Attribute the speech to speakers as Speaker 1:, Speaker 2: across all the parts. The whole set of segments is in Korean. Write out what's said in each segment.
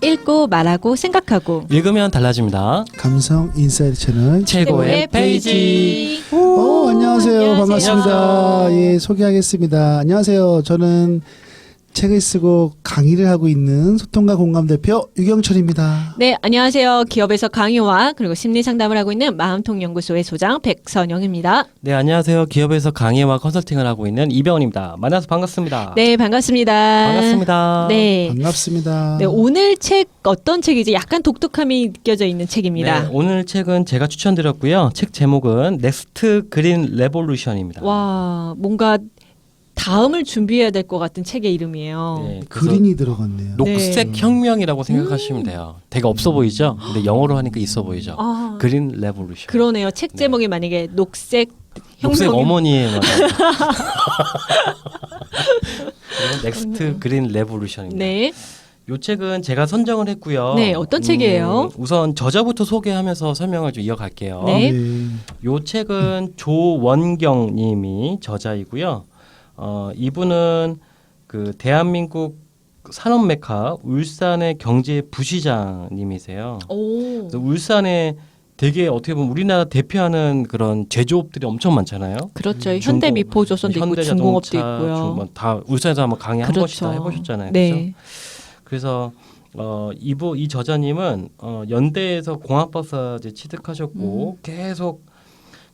Speaker 1: 읽고 말하고 생각하고
Speaker 2: 읽으면 달라집니다.
Speaker 3: 감성 인사이드 채널
Speaker 2: 최고의 페이지.
Speaker 3: 안녕하세요. 반갑습니다. 예, 소개하겠습니다. 안녕하세요. 저는 책을 쓰고 강의를 하고 있는 소통과 공감 대표 유경철입니다.
Speaker 1: 네, 안녕하세요. 기업에서 강의와 그리고 심리 상담을 하고 있는 마음통연구소의 소장 백선영입니다.
Speaker 2: 네, 안녕하세요. 기업에서 강의와 컨설팅을 하고 있는 이병헌입니다. 만나서 반갑습니다.
Speaker 1: 네, 반갑습니다.
Speaker 2: 반갑습니다.
Speaker 1: 네.
Speaker 3: 반갑습니다.
Speaker 1: 네, 오늘 책 어떤 책이지? 약간 독특함이 느껴져 있는 책입니다.
Speaker 2: 네, 오늘 책은 제가 추천드렸고요. 책 제목은 넥스트 그린 레볼루션입니다.
Speaker 1: 와, 뭔가 다음을 준비해야 될 것 같은 책의 이름이에요.
Speaker 2: 네, 그래서
Speaker 3: 그린이 들어갔네요.
Speaker 2: 녹색 혁명이라고 생각하시면 돼요. 되게 없어 보이죠? 근데 영어로 하니까 있어 보이죠?
Speaker 1: 아,
Speaker 2: 그린 레볼루션.
Speaker 1: 그러네요. 책 제목이 만약에 녹색
Speaker 2: 녹색
Speaker 1: 혁명이
Speaker 2: 어머니의 넥스트 그린 레볼루션입니다.
Speaker 1: 네.
Speaker 2: 이 책은 제가 선정을 했고요.
Speaker 1: 네, 어떤 책이에요?
Speaker 2: 우선 저자부터 소개하면서 설명을 좀 이어갈게요.
Speaker 1: 네.
Speaker 2: 이 책은 조원경 님이 저자이고요. 이분은 그 대한민국 산업 메카 울산의 경제 부시장님이세요.
Speaker 1: 오.
Speaker 2: 그래서 울산에 되게 어떻게 보면 우리나라 대표하는 그런 제조업들이 엄청 많잖아요.
Speaker 1: 그렇죠. 현대 미포조선도 있고 중공업도 있고요.
Speaker 2: 다 울산에서 한번 강의 한
Speaker 1: 그렇죠.
Speaker 2: 번씩 다 해보셨잖아요.
Speaker 1: 네.
Speaker 2: 그래서 이 저자님은 연대에서 공학박사제 취득하셨고 계속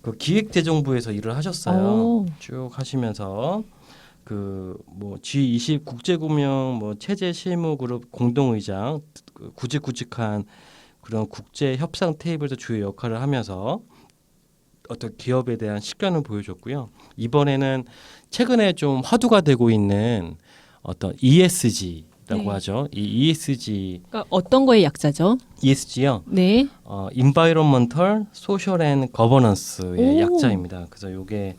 Speaker 2: 그 기획재정부에서 일을 하셨어요.
Speaker 1: 오.
Speaker 2: 쭉 하시면서 그 뭐 G20 국제금융 뭐 체제실무그룹 공동의장 굵직굵직한 그런 국제 협상 테이블에서 주요 역할을 하면서 어떤 기업에 대한 식견을 보여줬고요. 이번에는 최근에 좀 화두가 되고 있는 어떤 ESG라고
Speaker 1: 네.
Speaker 2: 하죠. 이 ESG,
Speaker 1: 그러니까 어떤 거의 약자죠?
Speaker 2: ESG요.
Speaker 1: 네.
Speaker 2: Environmental, Social and Governance의
Speaker 1: 오.
Speaker 2: 약자입니다. 그래서 이게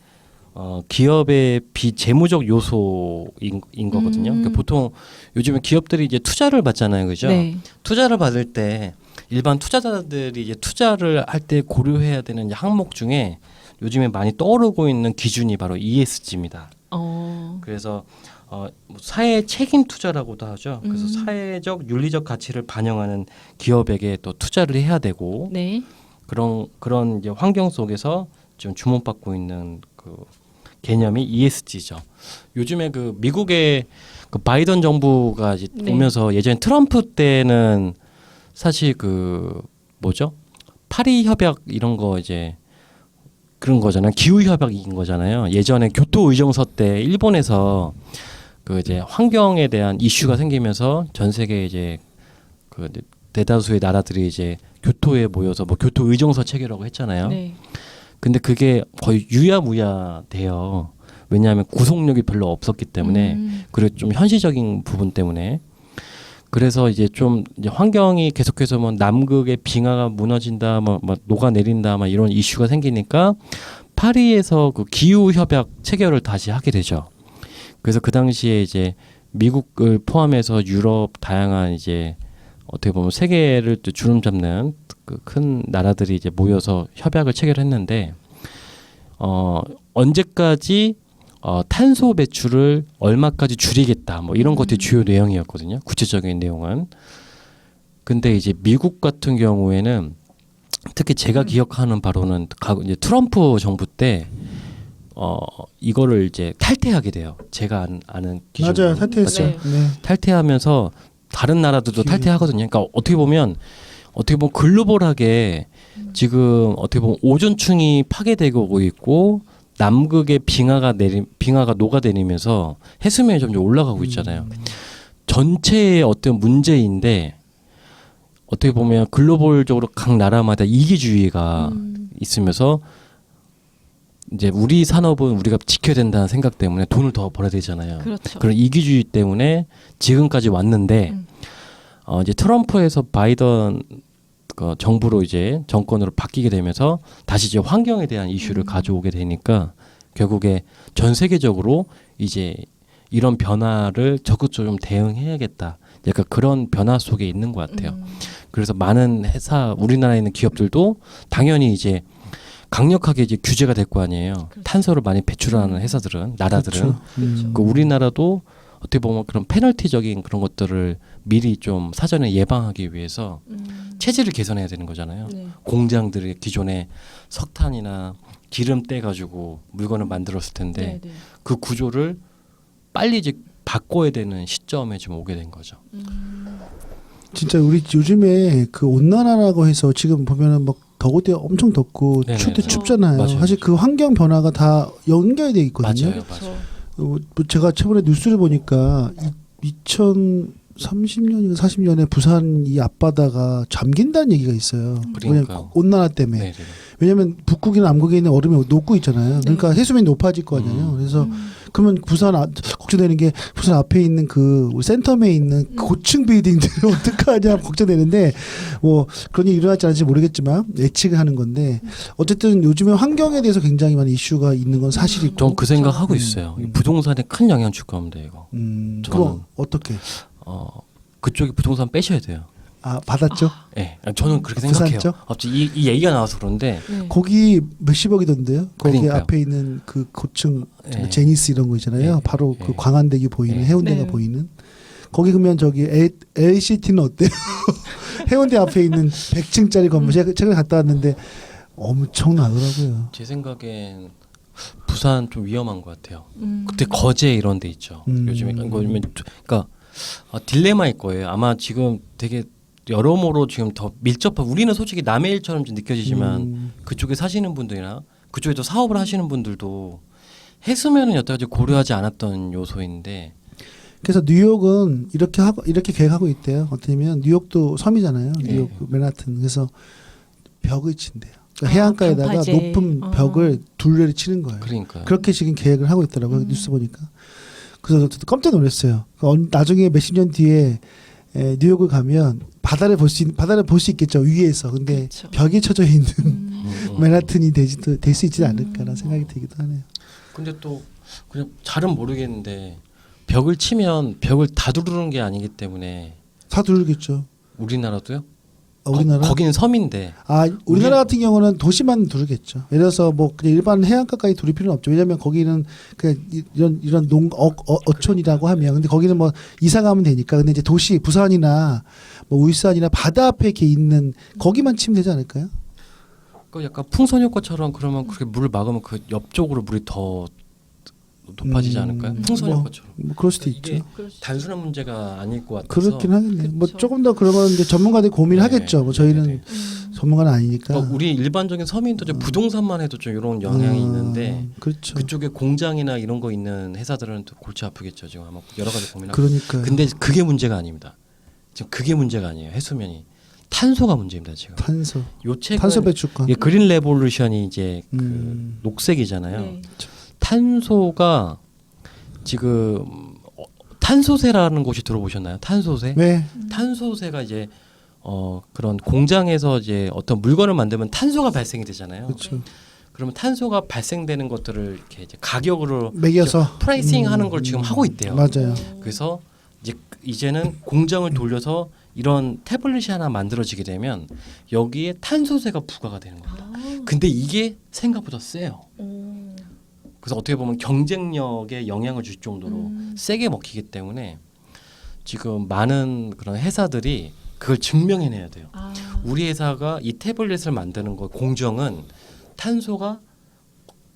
Speaker 2: 기업의 비재무적 요소인 거거든요. 그러니까 보통 요즘에 기업들이 이제 투자를 받잖아요, 그죠?
Speaker 1: 네.
Speaker 2: 투자를 받을 때 일반 투자자들이 이제 투자를 할 때 고려해야 되는 항목 중에 요즘에 많이 떠오르고 있는 기준이 바로 ESG입니다. 그래서 사회 책임 투자라고도 하죠. 그래서 사회적 윤리적 가치를 반영하는 기업에게 또 투자를 해야 되고
Speaker 1: 네.
Speaker 2: 그런 이제 환경 속에서 좀 주목받고 있는 그 개념이 ESG죠. 요즘에 그 미국의 그 바이든 정부가 이제
Speaker 1: 네.
Speaker 2: 오면서 예전 트럼프 때는 사실 그 뭐죠? 파리 협약 이런 거 이제 그런 거잖아요. 기후 협약인 거잖아요. 예전에 교토 의정서 때 일본에서 그 이제 환경에 대한 이슈가 생기면서 전 세계 이제 그 대다수의 나라들이 이제 교토에 모여서 뭐 교토 의정서 체결하고 했잖아요.
Speaker 1: 네.
Speaker 2: 근데 그게 거의 유야무야 돼요. 왜냐하면 구속력이 별로 없었기 때문에 그리고 좀 현실적인 부분 때문에 그래서 이제 좀 이제 환경이 계속해서 뭐 남극의 빙하가 무너진다, 뭐 녹아내린다, 막 이런 이슈가 생기니까 파리에서 그 기후 협약 체결을 다시 하게 되죠. 그래서 그 당시에 이제 미국을 포함해서 유럽 다양한 이제 어떻게 보면 세계를 또 주름 잡는 그 큰 나라들이 이제 모여서 협약을 체결했는데 언제까지 탄소 배출을 얼마까지 줄이겠다 뭐 이런 것들이 주요 내용이었거든요. 구체적인 내용은. 근데 이제 미국 같은 경우에는 특히 제가 기억하는 바로는 이제 트럼프 정부 때 이거를 이제 탈퇴하게 돼요. 제가 아는 기준으로.
Speaker 3: 맞아요. 탈퇴했어요.
Speaker 1: 네.
Speaker 3: 네.
Speaker 2: 탈퇴하면서 다른 나라들도 탈퇴하거든요. 그러니까 어떻게 보면 글로벌하게 지금 어떻게 보면 오존층이 파괴되고 있고 남극의 빙하가 녹아내리면서 해수면이 점점 올라가고 있잖아요. 전체의 어떤 문제인데 어떻게 보면 글로벌적으로 각 나라마다 이기주의가 있으면서 이제 우리 산업은 우리가 지켜야 된다는 생각 때문에 돈을 더 벌어야 되잖아요.
Speaker 1: 그렇죠.
Speaker 2: 그런 이기주의 때문에 지금까지 왔는데 이제 트럼프에서 바이든 그 정부로 이제 정권으로 바뀌게 되면서 다시 이제 환경에 대한 이슈를 가져오게 되니까 결국에 전 세계적으로 이제 이런 변화를 적극적으로 좀 대응해야겠다. 약간 그런 변화 속에 있는 것 같아요. 그래서 많은 회사, 우리나라에 있는 기업들도 당연히 이제 강력하게 이제 규제가 될 거 아니에요.
Speaker 1: 그렇죠.
Speaker 2: 탄소를 많이 배출하는 회사들은, 나라들은.
Speaker 3: 그렇죠.
Speaker 2: 그 우리나라도 어떻게 보면 그런 페널티적인 그런 것들을 미리 좀 사전에 예방하기 위해서 체질을 개선해야 되는 거잖아요.
Speaker 1: 네.
Speaker 2: 공장들이 기존에 석탄이나 기름 떼 가지고 물건을 만들었을 텐데
Speaker 1: 네, 네.
Speaker 2: 그 구조를 빨리 이제 바꿔야 되는 시점에 지금 오게 된 거죠.
Speaker 3: 진짜 우리 요즘에 그 온난화라고 해서 지금 보면은 막 더울 때 엄청 덥고
Speaker 2: 네네.
Speaker 3: 추울 때 춥잖아요.
Speaker 2: 맞아요.
Speaker 3: 사실 그 환경 변화가 다 연결돼 있거든요.
Speaker 2: 맞아요.
Speaker 1: 그렇죠.
Speaker 3: 뭐 제가 최근에 뉴스를 보니까 2030년인가 40년에 부산 이 앞바다가 잠긴다는 얘기가 있어요. 왜냐면
Speaker 2: 그러니까요.
Speaker 3: 온난화 때문에.
Speaker 2: 네, 네.
Speaker 3: 왜냐면 북극이나 남극에 있는 얼음이 녹고 있잖아요. 그러니까 해수면이 높아질 거 아니에요. 그래서 그러면 부산 걱정되는 게 부산 앞에 있는 그 센텀에 있는 고층 빌딩들을 어떡하냐 걱정되는데 뭐 그런 일이 일어날지 않을지 모르겠지만 예측을 하는 건데 어쨌든 요즘에 환경에 대해서 굉장히 많은 이슈가 있는 건 사실이고.
Speaker 2: 전 그 생각 하고 있어요. 이 부동산에 큰 영향 줄 겁니다, 이거.
Speaker 3: 그럼 어떻게?
Speaker 2: 그쪽에 부동산 빼셔야 돼요.
Speaker 3: 아 받았죠?
Speaker 2: 예, 저는 그렇게
Speaker 3: 부산
Speaker 2: 생각해요.
Speaker 3: 쪽?
Speaker 2: 갑자기 이 얘기가 나와서 그런데
Speaker 1: 네.
Speaker 3: 거기 몇십억이던데요? 거기
Speaker 2: 그러니까요.
Speaker 3: 앞에 있는 그 고층
Speaker 2: 네.
Speaker 3: 제니스 이런 거 있잖아요.
Speaker 2: 네.
Speaker 3: 바로 그
Speaker 2: 네.
Speaker 3: 광안대교 보이는
Speaker 2: 네.
Speaker 3: 해운대가
Speaker 1: 네.
Speaker 3: 보이는. 거기 그러면 저기 LCT는 어때요? 해운대 앞에 있는 100층짜리 건물 제가 최근에 갔다 왔는데 엄청나더라고요.
Speaker 2: 제 생각엔 부산 좀 위험한 것 같아요.
Speaker 1: 음.
Speaker 2: 그때 거제 이런 데 있죠. 요즘에 그러니까 딜레마일 거예요. 아마 지금 되게 여러모로 지금 더 밀접한 우리는 솔직히 남의 일처럼 좀 느껴지지만 그쪽에 사시는 분들이나 그쪽에서 사업을 하시는 분들도 해수면은 여태까지 고려하지 않았던 요소인데
Speaker 3: 그래서 뉴욕은 이렇게 계획하고 있대요. 어떻게면 뉴욕도 섬이잖아요. 뉴욕 맨하튼. 그래서 벽을 친대요. 그러니까 해안가에다가
Speaker 1: 방파제.
Speaker 3: 높은 벽을 둘레를 치는 거예요.
Speaker 2: 그러니까
Speaker 3: 그렇게 지금 계획을 하고 있더라고요. 뉴스 보니까. 그래서 저도 깜짝 놀랐어요. 나중에 몇십 년 뒤에 뉴욕을 가면 바다를 볼 수 있겠죠. 위에서. 근데
Speaker 1: 그렇죠.
Speaker 3: 벽에 쳐져 있는 맨하튼이 될 수 있지 않을까라는 생각이 들기도 하네요.
Speaker 2: 근데 또 그냥 잘은 모르겠는데 벽을 치면 벽을 다 두르는 게 아니기 때문에
Speaker 3: 다 두르겠죠.
Speaker 2: 우리나라도요?
Speaker 3: 우리나라?
Speaker 2: 거기는 섬인데
Speaker 3: 우리나라 같은 경우는 도시만 두르겠죠. 예를 들어서 뭐 그냥 일반 해안가까지 두를 필요는 없죠. 왜냐하면 거기는 그냥 이런 어촌이라고 하면 근데 거기는 뭐 이사 가면 되니까. 근데 이제 도시 부산이나 뭐 울산이나 바다 앞에 이렇게 있는 거기만 치면 되지 않을까요?
Speaker 2: 그 약간 풍선 효과처럼 그러면 그렇게 물을 막으면 그 옆쪽으로 물이 더 높아지지 않을까요? 풍선 효과처럼.
Speaker 3: 뭐 그럴 수도
Speaker 2: 이게
Speaker 3: 있죠.
Speaker 2: 단순한 문제가 아닐 것 같아서.
Speaker 3: 그렇긴 하겠네요. 뭐
Speaker 1: 그쵸.
Speaker 3: 조금 더 그러면 이제 전문가들이 고민하겠죠. 뭐 저희는
Speaker 2: 네네.
Speaker 3: 전문가는 아니니까.
Speaker 2: 우리 일반적인 서민도 좀 부동산만 해도 좀 이런 영향이 있는데
Speaker 3: 그렇죠.
Speaker 2: 그쪽에 공장이나 이런 거 있는 회사들은 또 골치 아프겠죠. 지금 아마 여러 가지 고민하고.
Speaker 3: 그러니까.
Speaker 2: 근데 그게 문제가 아닙니다. 지금 그게 문제가 아니에요. 해수면이 탄소가 문제입니다. 지금.
Speaker 3: 탄소
Speaker 2: 요
Speaker 3: 탄소 배출권.
Speaker 2: 이게 그린 레볼루션이 이제 그
Speaker 3: 음.
Speaker 2: 녹색이잖아요.
Speaker 1: 네.
Speaker 2: 탄소가 지금 탄소세라는 곳이 들어보셨나요? 탄소세?
Speaker 3: 왜?
Speaker 2: 탄소세가 이제 그런 공장에서 이제 어떤 물건을 만들면 탄소가 발생이 되잖아요.
Speaker 3: 그렇죠.
Speaker 2: 그러면 탄소가 발생되는 것들을 이렇게 이제 가격으로
Speaker 3: 매겨서
Speaker 2: 프라이싱하는 걸 지금 하고 있대요.
Speaker 3: 맞아요.
Speaker 2: 그래서 이제는 공장을 돌려서 이런 태블릿이 하나 만들어지게 되면 여기에 탄소세가 부과가 되는 겁니다. 근데 이게 생각보다 세요. 그래서 어떻게 보면 경쟁력에 영향을 줄 정도로 세게 먹히기 때문에 지금 많은 그런 회사들이 그걸 증명해내야 돼요. 우리 회사가 이 태블릿을 만드는 거 공정은 탄소가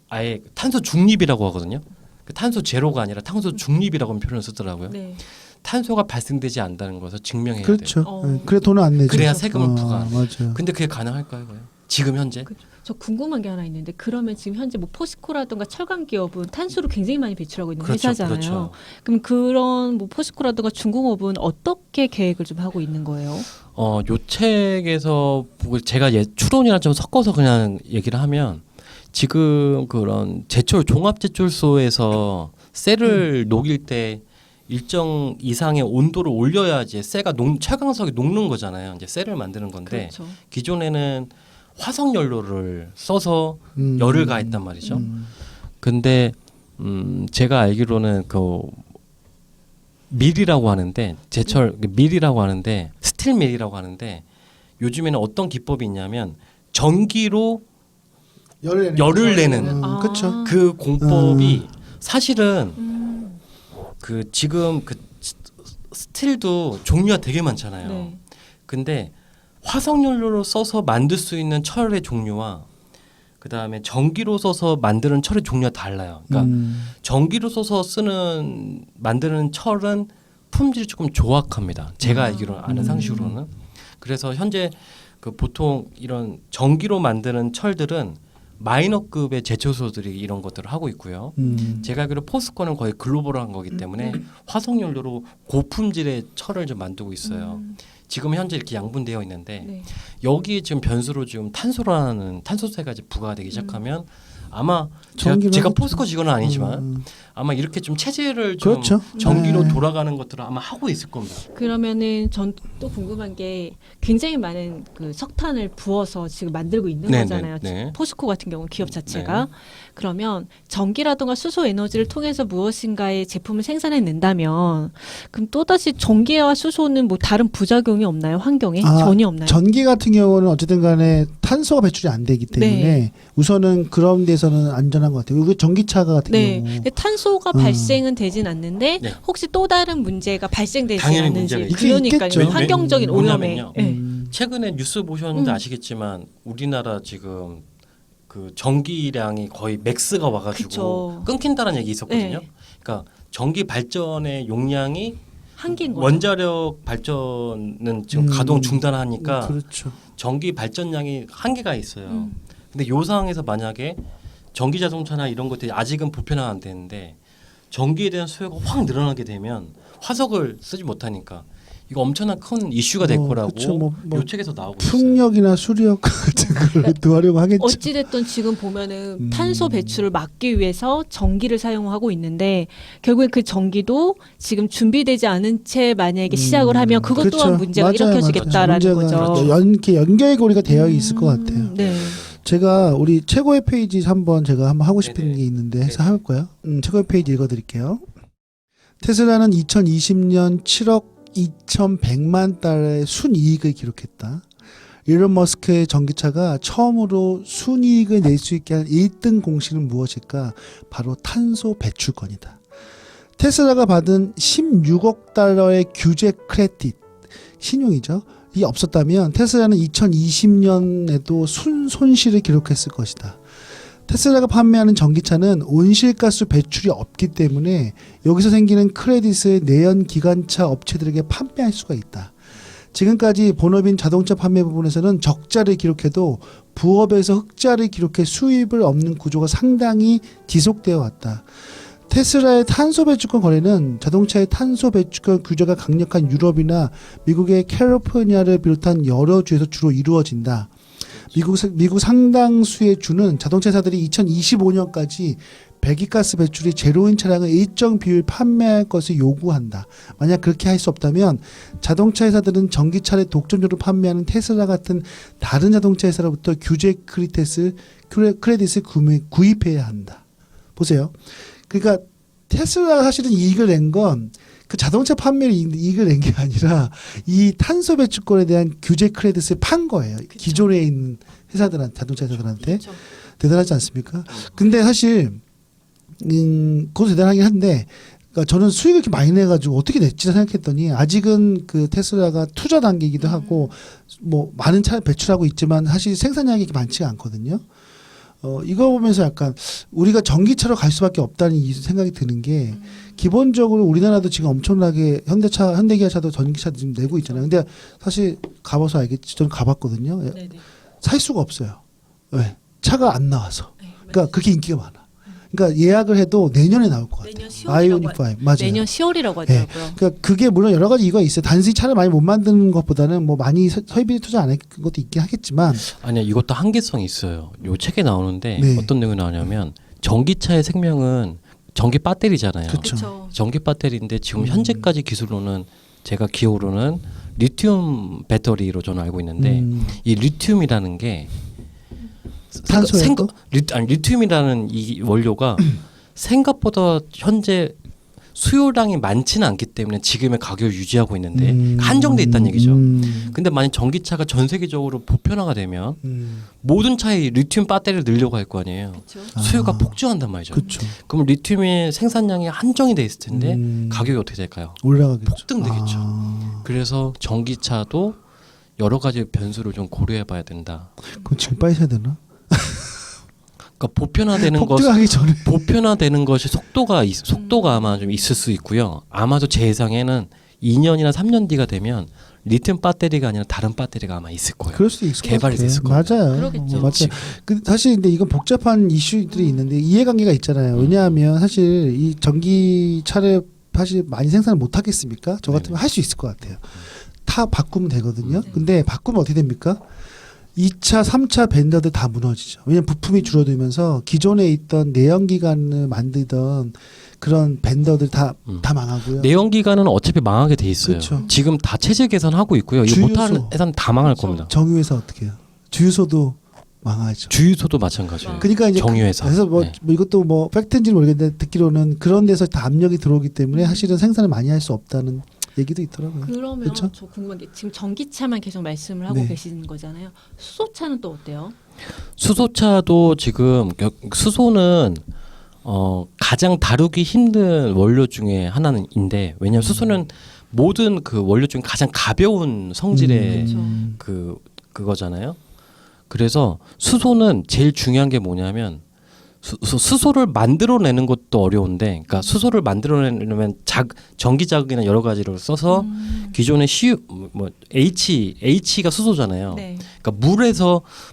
Speaker 2: 아예 탄소 중립이라고 하거든요. 그 탄소 제로가 아니라 탄소 중립이라고 표현을 쓰더라고요.
Speaker 1: 네.
Speaker 2: 탄소가 발생되지 않는다는 것을 증명해야
Speaker 3: 그렇죠.
Speaker 2: 돼요.
Speaker 3: 네. 그래 돈을 안 내죠.
Speaker 2: 그래야 세금을 부과.
Speaker 3: 맞아요.
Speaker 2: 근데 그게 가능할까요? 과연? 지금 현재?
Speaker 1: 저 궁금한 게 하나 있는데 그러면 지금 현재 뭐 포스코라든가 철강 기업은 탄소를 굉장히 많이 배출하고 있는
Speaker 2: 그렇죠,
Speaker 1: 회사잖아요.
Speaker 2: 그렇죠.
Speaker 1: 그럼 그런 뭐 포스코라든가 중공업은 어떻게 계획을 좀 하고 있는 거예요?
Speaker 2: 요 책에서 보고 제가 추론이랑 좀 섞어서 그냥 얘기를 하면 지금 그런 제철 종합 제철소에서 쇠를 녹일 때 일정 이상의 온도를 올려야지 쇠가 철강석이 녹는 거잖아요. 이제 쇠를 만드는 건데
Speaker 1: 그렇죠.
Speaker 2: 기존에는 화석 연료를 써서 열을 가했단 말이죠. 근데 제가 알기로는 그 밀이라고 하는데 제철 밀이라고 하는데 스틸 밀이라고 하는데 요즘에는 어떤 기법이 있냐면 전기로 열을 내는
Speaker 3: 그렇죠.
Speaker 2: 그 공법이 사실은 그 지금 그 스틸도 종류가 되게 많잖아요.
Speaker 1: 네.
Speaker 2: 근데 화석연료로 써서 만들 수 있는 철의 종류와 그다음에 전기로 써서 만드는 철의 종류가 달라요. 그러니까 전기로 써서 만드는 철은 품질이 조금 조악합니다. 제가 알기로는 아는 상식으로는. 그래서 현재 그 보통 이런 전기로 만드는 철들은 마이너급의 제초소들이 이런 것들을 하고 있고요. 제가 알기로 포스코는 거의 글로벌한 거기 때문에 화석연료로 고품질의 철을 좀 만들고 있어요. 지금 현재 이렇게 양분되어 있는데
Speaker 1: 네.
Speaker 2: 여기에 지금 변수로 지금 탄소라는 탄소세가 이제 부과가 되기 시작하면 아마
Speaker 3: 전기로
Speaker 2: 제가
Speaker 3: 하겠죠.
Speaker 2: 포스코 직원은 아니지만 아마 이렇게 좀 체제를 좀
Speaker 3: 그렇죠.
Speaker 2: 전기로
Speaker 3: 네.
Speaker 2: 돌아가는 것들을 아마 하고 있을 겁니다.
Speaker 1: 그러면은 전 또 궁금한 게 굉장히 많은 그 석탄을 부어서 지금 만들고 있는
Speaker 2: 네,
Speaker 1: 거잖아요.
Speaker 2: 네, 네.
Speaker 1: 포스코 같은 경우 기업 자체가. 그러면 전기라든가 수소 에너지를 통해서 무엇인가의 제품을 생산해낸다면 그럼 또다시 전기와 수소는 뭐 다른 부작용이 없나요? 환경에? 전혀 없나요?
Speaker 3: 전기 같은 경우는 어쨌든 간에 탄소가 배출이 안 되기 때문에
Speaker 1: 네.
Speaker 3: 우선은 그런 데서는 안전한 것 같아요. 그리고 전기차가 같은
Speaker 1: 네.
Speaker 3: 경우
Speaker 1: 근데 탄소가 발생은 되진 않는데
Speaker 2: 네.
Speaker 1: 혹시 또 다른 문제가 발생되지
Speaker 2: 당연히
Speaker 1: 않는지
Speaker 2: 문제가
Speaker 3: 있죠.
Speaker 1: 그러니까요.
Speaker 3: 있겠죠.
Speaker 1: 환경적인 오염에.
Speaker 2: 왜냐면요.
Speaker 1: 네.
Speaker 2: 최근에 뉴스 보셨는데 아시겠지만 우리나라 지금 그 전기량이 거의 맥스가 와가지고
Speaker 1: 그쵸.
Speaker 2: 끊긴다는 얘기 있었거든요.
Speaker 1: 네.
Speaker 2: 그러니까 전기 발전의 용량이
Speaker 1: 한계인 거죠.
Speaker 2: 원자력 발전은 지금 가동 중단하니까
Speaker 3: 그렇죠.
Speaker 2: 전기 발전량이 한계가 있어요. 근데 요 상황에서 만약에 전기 자동차나 이런 것들이 아직은 보편화가 안 되는데 전기에 대한 수요가 확 늘어나게 되면 화석을 쓰지 못하니까 이거 엄청난 큰 이슈가 될 거라고
Speaker 3: 그쵸.
Speaker 2: 요 책에서 나오고 있어요.
Speaker 3: 풍력이나 수력 같은 걸 도하려고 하겠죠.
Speaker 1: 어찌됐든 지금 보면은 탄소 배출을 막기 위해서 전기를 사용하고 있는데 결국엔 그 전기도 지금 준비되지 않은 채 만약에 시작을 하면 그것
Speaker 3: 그렇죠.
Speaker 1: 또한 문제가
Speaker 3: 맞아요,
Speaker 1: 일으켜지겠다라는
Speaker 3: 맞아요.
Speaker 1: 거죠.
Speaker 3: 이렇게 연결고리가 되어 있을 것 같아요.
Speaker 1: 네.
Speaker 3: 제가 우리 최고의 페이지 한번 하고 싶은
Speaker 2: 네네.
Speaker 3: 게 있는데 해서 해볼까요? 최고의 페이지 읽어드릴게요. 테슬라는 2020년 7억 2,100만 달러의 순이익을 기록했다. 일론 머스크의 전기차가 처음으로 순이익을 낼 수 있게 한 1등 공식은 무엇일까? 바로 탄소 배출권이다. 테슬라가 받은 16억 달러의 규제 크레딧, 신용이죠. 이 없었다면 테슬라는 2020년에도 손실을 기록했을 것이다. 테슬라가 판매하는 전기차는 온실가스 배출이 없기 때문에 여기서 생기는 크레딧을 내연 기관차 업체들에게 판매할 수가 있다. 지금까지 본업인 자동차 판매 부분에서는 적자를 기록해도 부업에서 흑자를 기록해 수입을 얻는 구조가 상당히 지속되어 왔다. 테슬라의 탄소 배출권 거래는 자동차의 탄소 배출권 규제가 강력한 유럽이나 미국의 캘리포니아를 비롯한 여러 주에서 주로 이루어진다. 미국 상당수의 주는 자동차 회사들이 2025년까지 배기가스 배출이 제로인 차량을 일정 비율 판매할 것을 요구한다. 만약 그렇게 할 수 없다면 자동차 회사들은 전기차를 독점적으로 판매하는 테슬라 같은 다른 자동차 회사로부터 규제 크레딧을 구입해야 한다. 보세요. 그러니까 테슬라가 사실은 이익을 낸 건 그 자동차 판매로 이익을 낸 게 아니라 이 탄소 배출권에 대한 규제 크레딧을 판 거예요.
Speaker 1: 그쵸.
Speaker 3: 기존에 있는 회사들한테, 자동차 회사들한테.
Speaker 1: 그렇죠.
Speaker 3: 대단하지 않습니까? 근데 사실 그것도 대단하긴 한데 그러니까 저는 수익을 이렇게 많이 내가지고 어떻게 냈지 생각했더니 아직은 그 테슬라가 투자 단계이기도 하고 뭐 많은 차를 배출하고 있지만 사실 생산량이 그렇게 많지가 않거든요. 이거 보면서 약간 우리가 전기차로 갈 수밖에 없다는 이 생각이 드는 게 기본적으로 우리나라도 지금 엄청나게 현대기아차도 전기차 지금 내고 있잖아요. 근데 사실 가봐서 알겠지. 저는 가봤거든요.
Speaker 1: 네네.
Speaker 3: 살 수가 없어요. 왜? 차가 안 나와서.
Speaker 1: 네,
Speaker 3: 그러니까 그렇게 인기가 많아. 그러니까 예약을 해도 내년에 나올 것 같아요.
Speaker 1: 내년 10월이라고
Speaker 3: 아이오닉 5 맞아요.
Speaker 1: 내년 10월이라고
Speaker 3: 네.
Speaker 1: 하더라고요.
Speaker 3: 그러니까 그게 물론 여러 가지 이유가 있어요. 단순히 차를 많이 못 만드는 것보다는 뭐 많이 설비 투자 안 한 것도 있긴 하겠지만
Speaker 2: 아니야 이것도 한계성이 있어요. 요 책에 나오는데
Speaker 3: 네.
Speaker 2: 어떤 내용이 나오냐면 전기차의 생명은 전기 배터리잖아요.
Speaker 3: 그쵸.
Speaker 1: 그렇죠.
Speaker 2: 전기 배터리인데 지금 현재까지 기술로는 제가 기억으로는 리튬 배터리로 저는 알고 있는데 이 리튬이라는 게
Speaker 3: 탄소예요?
Speaker 2: 리튬이라는 이 원료가 생각보다 현재 수요량이 많지는 않기 때문에 지금의 가격을 유지하고 있는데 한정돼 있다는 얘기죠. 근데 만약 전기차가 전 세계적으로 보편화가 되면 모든 차에 리튬 배터리를 넣으려고 할 거 아니에요.
Speaker 1: 그쵸.
Speaker 2: 수요가 폭증한단 말이죠.
Speaker 3: 그렇죠.
Speaker 2: 그럼 리튬의 생산량이 한정이 돼 있을 텐데 가격이 어떻게 될까요?
Speaker 3: 올라가겠죠.
Speaker 2: 폭등되겠죠. 그래서 전기차도 여러 가지 변수를 좀 고려해봐야 된다.
Speaker 3: 그럼 지금 빠이셔야 되나?
Speaker 2: 그러니까
Speaker 3: 폭등하기 전에.
Speaker 2: 보편화되는 것이 속도가 아마 좀 있을 수 있고요. 아마도 제 예상에는 2년이나 3년 뒤가 되면 리튬 배터리가 아니라 다른 배터리가 아마 있을 거예요.
Speaker 3: 그럴 수도 있을 것
Speaker 2: 개발이
Speaker 3: 같아요.
Speaker 2: 됐을 거예요.
Speaker 3: 맞아요.
Speaker 1: 그러겠죠.
Speaker 3: 맞아요. 사실 근데 이건 복잡한 이슈들이 있는데 이해관계가 있잖아요. 왜냐하면 사실 이 전기차를 사실 많이 생산을 못 하겠습니까? 저 같으면 할 수 있을 것 같아요. 다 바꾸면 되거든요. 근데 바꾸면 어떻게 됩니까? 2차, 3차 벤더들 다 무너지죠. 왜냐하면 부품이 줄어들면서 기존에 있던 내연기관을 만들던 그런 벤더들 다 망하고요.
Speaker 2: 내연기관은 어차피 망하게 돼 있어요.
Speaker 3: 그쵸.
Speaker 2: 지금 다 체제 개선하고 있고요. 이거
Speaker 3: 주유소.
Speaker 2: 못하는 회사는 다 망할
Speaker 1: 그쵸.
Speaker 2: 겁니다.
Speaker 3: 정유회사 어떻게 해요? 주유소도 망하죠.
Speaker 2: 주유소도 마찬가지예요.
Speaker 3: 그러니까 이제
Speaker 2: 정유회사.
Speaker 3: 그래서 뭐,
Speaker 2: 네.
Speaker 3: 뭐 이것도 뭐 팩트인지 모르겠는데 듣기로는 그런 데서 다 압력이 들어오기 때문에 사실은 생산을 많이 할 수 없다는 얘기도 있더라고요.
Speaker 1: 그러면
Speaker 3: 그쵸?
Speaker 1: 저 궁금한 게 지금 전기차만 계속 말씀을 하고
Speaker 3: 네.
Speaker 1: 계시는 거잖아요. 수소차는 또 어때요?
Speaker 2: 수소차도 지금 수소는 가장 다루기 힘든 원료 중에 하나인데 왜냐하면 수소는 모든 그 원료 중에 가장 가벼운 성질의
Speaker 1: 그렇죠.
Speaker 2: 그거잖아요. 그래서 수소는 제일 중요한 게 뭐냐면 수소를 만들어내는 것도 어려운데, 그러니까 수소를 만들어내려면 전기 자극이나 여러 가지를 써서 기존의 H가 수소잖아요.
Speaker 1: 네.
Speaker 2: 그러니까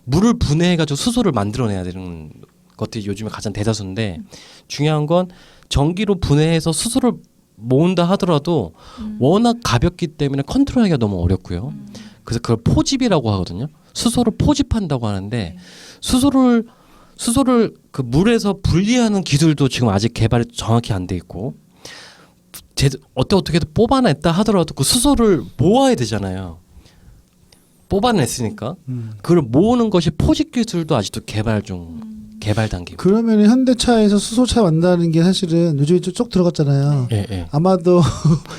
Speaker 2: 물을 분해해가지고 수소를 만들어내야 되는 것들이 요즘에 가장 대다수인데 중요한 건 전기로 분해해서 수소를 모은다 하더라도 워낙 가볍기 때문에 컨트롤하기가 너무 어렵고요. 그래서 그걸 포집이라고 하거든요. 수소를 포집한다고 하는데 수소를 그 물에서 분리하는 기술도 지금 아직 개발이 정확히 안 돼 있고 어떻게든 뽑아냈다 하더라도 그 수소를 모아야 되잖아요. 뽑아냈으니까 그걸 모으는 것이 포집 기술도 아직도 개발 단계.
Speaker 3: 그러면 현대차에서 수소차 만든다는 게 사실은 요즘에 쭉 들어갔잖아요.
Speaker 2: 예, 예.
Speaker 3: 아마도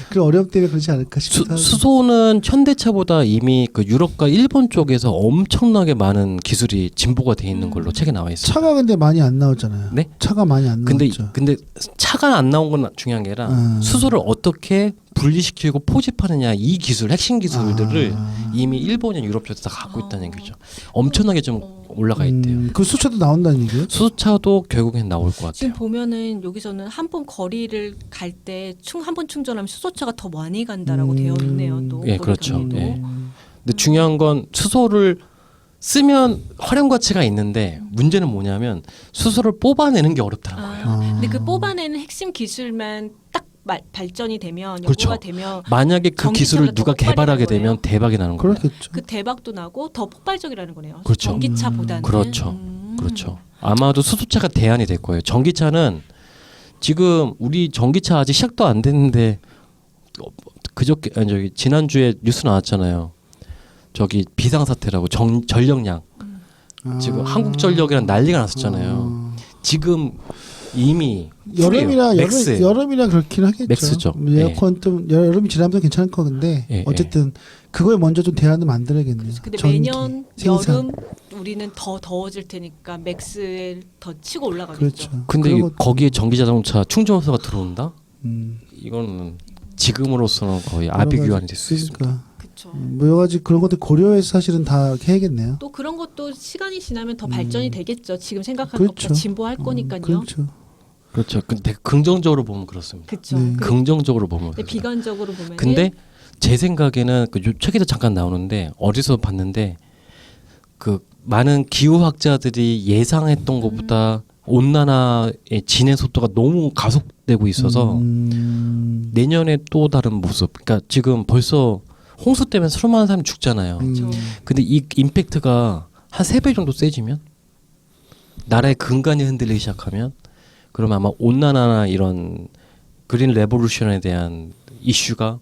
Speaker 3: 그런 어려움 때문에 그렇지 않을까 싶기도 하고.
Speaker 2: 수소는 현대차보다 이미 그 유럽과 일본 쪽에서 엄청나게 많은 기술이 진보가 돼 있는 걸로 책에 나와 있어요.
Speaker 3: 차가 근데 많이 안 나오잖아요.
Speaker 2: 네?
Speaker 3: 차가 많이 안 나오죠.
Speaker 2: 근데 차가 안 나온 건 중요한 게 아니라 수소를 어떻게 분리시키고 포집하느냐 이 기술 핵심 기술들을 이미 일본이나 유럽 쪽에서 다 갖고 있다는 얘기죠. 엄청나게 좀 올라가 있대요.
Speaker 3: 그 수차도 나온다는 얘기예요?
Speaker 2: 수소차도 결국엔 나올 것 같아요.
Speaker 1: 지금 보면은 여기서는 한 번 거리를 갈 때 한 번 충전하면 수소차가 더 많이 간다라고 되어 있네요. 또
Speaker 2: 예, 그렇죠.
Speaker 1: 거리감도.
Speaker 2: 예. 근데 중요한 건 수소를 쓰면 활용 가치가 있는데 문제는 뭐냐면 수소를 뽑아내는 게 어렵다는 거예요.
Speaker 1: 근데 그 뽑아내는 핵심 기술만 딱 발전이 되면
Speaker 2: 그렇죠.
Speaker 1: 연구가 되면
Speaker 2: 만약에 그 기술을
Speaker 1: 전기차가
Speaker 2: 누가
Speaker 1: 더
Speaker 2: 개발하게
Speaker 1: 폭발이라는
Speaker 2: 되면 대박이 나는 거예요.
Speaker 3: 그렇겠죠.
Speaker 1: 그 대박도 나고 더 폭발적이라는 거네요.
Speaker 2: 그렇죠.
Speaker 1: 전기차보다는.
Speaker 2: 그렇죠. 그렇죠. 아마도 수소차가 대안이 될 거예요. 전기차는 지금 우리 전기차 아직 시작도 안 됐는데 지난주에 뉴스 나왔잖아요. 저기 비상사태라고 전력량 지금 한국전력이랑 난리가 났었잖아요. 지금 이미
Speaker 3: 여름이라 그렇긴 하겠죠.
Speaker 2: 맥스죠.
Speaker 3: 에어컨 좀 여름이 지나면 괜찮을 건데
Speaker 2: 예,
Speaker 3: 어쨌든 그거에 먼저 좀 대안을 만들어야겠네요.
Speaker 1: 근데
Speaker 3: 전기,
Speaker 1: 매년
Speaker 3: 생산.
Speaker 1: 여름 우리는 더 더워질 테니까 맥스에 더 치고 올라가겠죠.
Speaker 3: 그렇죠.
Speaker 2: 근데
Speaker 3: 그런 것-
Speaker 2: 거기에 전기자동차 충전소가 들어온다?
Speaker 3: 음,
Speaker 2: 이거는 지금으로서는 거의 아비규환이 될 수 있습니다.
Speaker 3: 그러니까
Speaker 1: 그렇죠.
Speaker 3: 뭐 여러 가지 그런 것들 고려해서 사실은 다 해야겠네요.
Speaker 1: 또 그런 것도 시간이 지나면 더 발전이 되겠죠. 지금 생각하는
Speaker 3: 그렇죠.
Speaker 1: 것보다 진보할 거니까요.
Speaker 3: 그렇죠.
Speaker 2: 그렇죠. 근데 긍정적으로 보면 그렇습니다.
Speaker 1: 그렇죠.
Speaker 3: 네.
Speaker 2: 긍정적으로 보면
Speaker 1: 근데
Speaker 2: 그렇습니다.
Speaker 1: 비관적으로 보면
Speaker 2: 근데 제 생각에는 그 책에도 잠깐 나오는데 어디서 봤는데 그 많은 기후학자들이 예상했던 것보다 온난화의 진행 속도가 너무 가속되고 있어서 내년에 또 다른 모습. 그러니까 지금 벌써 홍수 때문에 수많은 사람이 죽잖아요.
Speaker 1: 그렇죠.
Speaker 2: 근데 이 임팩트가 한 3배 정도 세지면 나라의 근간이 흔들리기 시작하면 그러면 아마 온난화나 이런 그린 레볼루션에 대한 이슈가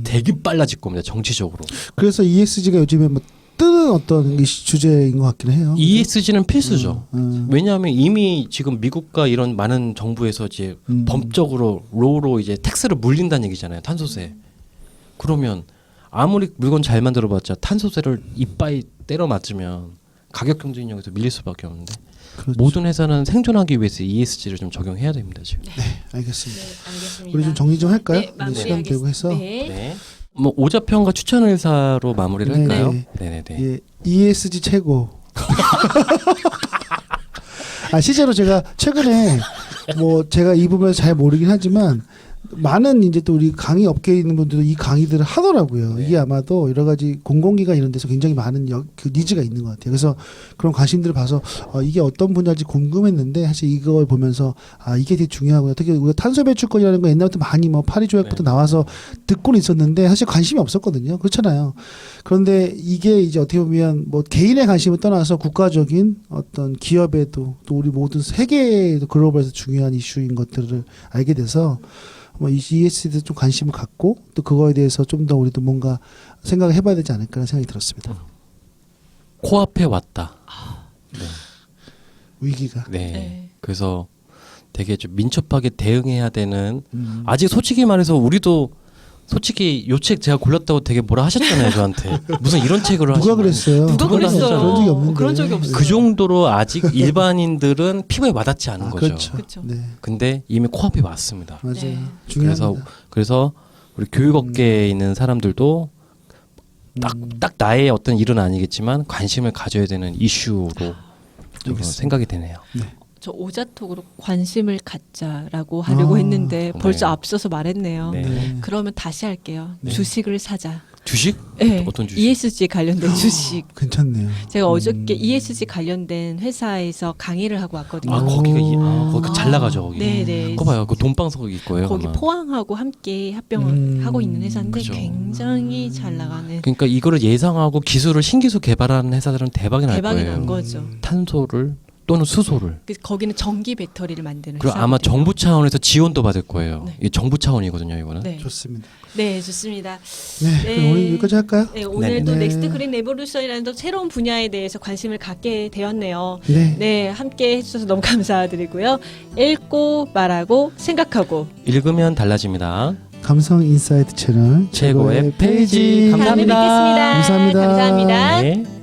Speaker 2: 되게 빨라질 겁니다. 정치적으로.
Speaker 3: 그래서 ESG가 요즘에 뭐 뜨는 어떤 주제인 것 같긴 해요.
Speaker 2: ESG는 필수죠.
Speaker 3: 음.
Speaker 2: 왜냐하면 이미 지금 미국과 이런 많은 정부에서 이제 법적으로 로로 이제 텍스를 물린다는 얘기잖아요. 탄소세. 그러면 아무리 물건 잘 만들어봤자 탄소세를 이빠이 때려 맞으면 가격 경쟁력에서 밀릴 수밖에 없는데
Speaker 3: 그렇죠.
Speaker 2: 모든 회사는 생존하기 위해서 ESG를 좀 적용해야 됩니다 지금.
Speaker 3: 알겠습니다.
Speaker 1: 네, 알겠습니다.
Speaker 3: 우리 좀 정리 좀 할까요?
Speaker 1: 네,
Speaker 3: 이제 시간 되고 해서
Speaker 1: 네.
Speaker 2: 네. 뭐 오자평과 추천 의사로 마무리를
Speaker 3: 네,
Speaker 2: 할까요?
Speaker 3: 네.
Speaker 2: 네네네.
Speaker 3: 예, ESG 최고. 실제로 제가 최근에 뭐 제가 이 부분에서 잘 모르긴 하지만 많은 이제 또 우리 강의 업계에 있는 분들도 이 강의들을 하더라고요.
Speaker 2: 네.
Speaker 3: 이게 아마도 여러 가지 공공기관 이런 데서 굉장히 많은 그 니즈가 있는 것 같아요. 그래서 그런 관심들을 봐서 이게 어떤 분야인지 궁금했는데 사실 이걸 보면서 이게 되게 중요하구나. 특히 우리가 탄소 배출권이라는 거 옛날부터 많이 뭐 파리 조약부터
Speaker 2: 네.
Speaker 3: 나와서 듣고는 있었는데 사실 관심이 없었거든요. 그렇잖아요. 그런데 이게 이제 어떻게 보면 뭐 개인의 관심을 떠나서 국가적인 어떤 기업에도 또 우리 모든 세계에도 글로벌에서 중요한 이슈인 것들을 알게 돼서 뭐 ESG에 좀 관심을 갖고 또 그거에 대해서 좀 더 우리도 뭔가 생각을 해봐야 되지 않을까라는 생각이 들었습니다.
Speaker 2: 코앞에 왔다. 네.
Speaker 3: 위기가.
Speaker 2: 네.
Speaker 1: 네.
Speaker 2: 그래서 되게 좀 민첩하게 대응해야 되는 아직 솔직히 말해서 우리도 솔직히 요 책 제가 골랐다고 되게 뭐라 하셨잖아요 저한테. 무슨 이런 책을
Speaker 3: 누가
Speaker 2: 하시는
Speaker 3: 그랬어요?
Speaker 1: 누가 그랬어요?
Speaker 3: 그런 적이 없는데.
Speaker 1: 그런 적이 없어요.
Speaker 2: 그 정도로 아직 일반인들은 피부에 와닿지 않은 거죠.
Speaker 3: 그렇죠.
Speaker 1: 그렇죠.
Speaker 3: 네,
Speaker 2: 근데 이미 코앞에 왔습니다.
Speaker 3: 맞아요.
Speaker 1: 네.
Speaker 3: 중요합니다.
Speaker 2: 그래서 우리 교육업계에 있는 사람들도 딱 나의 어떤 일은 아니겠지만 관심을 가져야 되는 이슈로
Speaker 3: 알겠습니다.
Speaker 2: 생각이 되네요.
Speaker 1: 저 오자톡으로 관심을 갖자라고 하려고 했는데 벌써
Speaker 2: 네.
Speaker 1: 앞서서 말했네요.
Speaker 2: 네.
Speaker 3: 네.
Speaker 1: 그러면 다시 할게요.
Speaker 2: 네.
Speaker 1: 주식을 사자.
Speaker 2: 주식?
Speaker 1: 네.
Speaker 2: 어떤 주식?
Speaker 1: ESG 관련된 주식.
Speaker 3: 괜찮네요.
Speaker 1: 제가 어저께 ESG 관련된 회사에서 강의를 하고 왔거든요.
Speaker 2: 아 거기가 거기 잘 나가죠 거기.
Speaker 1: 네네.
Speaker 2: 그거 봐요. 그 돈방석일 거예요.
Speaker 1: 거기
Speaker 2: 아마.
Speaker 1: 포항하고 함께 합병을 하고 있는 회사인데
Speaker 2: 그죠.
Speaker 1: 굉장히 잘 나가는
Speaker 2: 그러니까 이거를 예상하고 기술을 신기술 개발하는 회사들은 대박이 날
Speaker 1: 대박이
Speaker 2: 거예요.
Speaker 1: 난 거죠.
Speaker 2: 탄소를 또는 수소를.
Speaker 1: 거기는 전기 배터리를 만드는
Speaker 2: 그리고
Speaker 1: 회사거든요.
Speaker 2: 아마 정부 차원에서 지원도 받을 거예요.
Speaker 1: 네.
Speaker 2: 이게 정부 차원이거든요, 이거는.
Speaker 1: 네.
Speaker 3: 좋습니다.
Speaker 1: 네, 좋습니다.
Speaker 3: 네,
Speaker 1: 네.
Speaker 3: 그럼 오늘 여기까지 할까요?
Speaker 1: 네, 오늘도
Speaker 3: 네.
Speaker 1: 넥스트 그린 레볼루션이라는 또 새로운 분야에 대해서 관심을 갖게 되었네요.
Speaker 3: 네.
Speaker 1: 네, 함께 해주셔서 너무 감사드리고요. 읽고 말하고 생각하고
Speaker 2: 읽으면 달라집니다.
Speaker 3: 감성 인사이트 채널
Speaker 2: 최고의 페이지.
Speaker 1: 다음에
Speaker 2: 감사합니다.
Speaker 1: 뵙겠습니다.
Speaker 3: 감사합니다.
Speaker 1: 감사합니다.
Speaker 2: 네.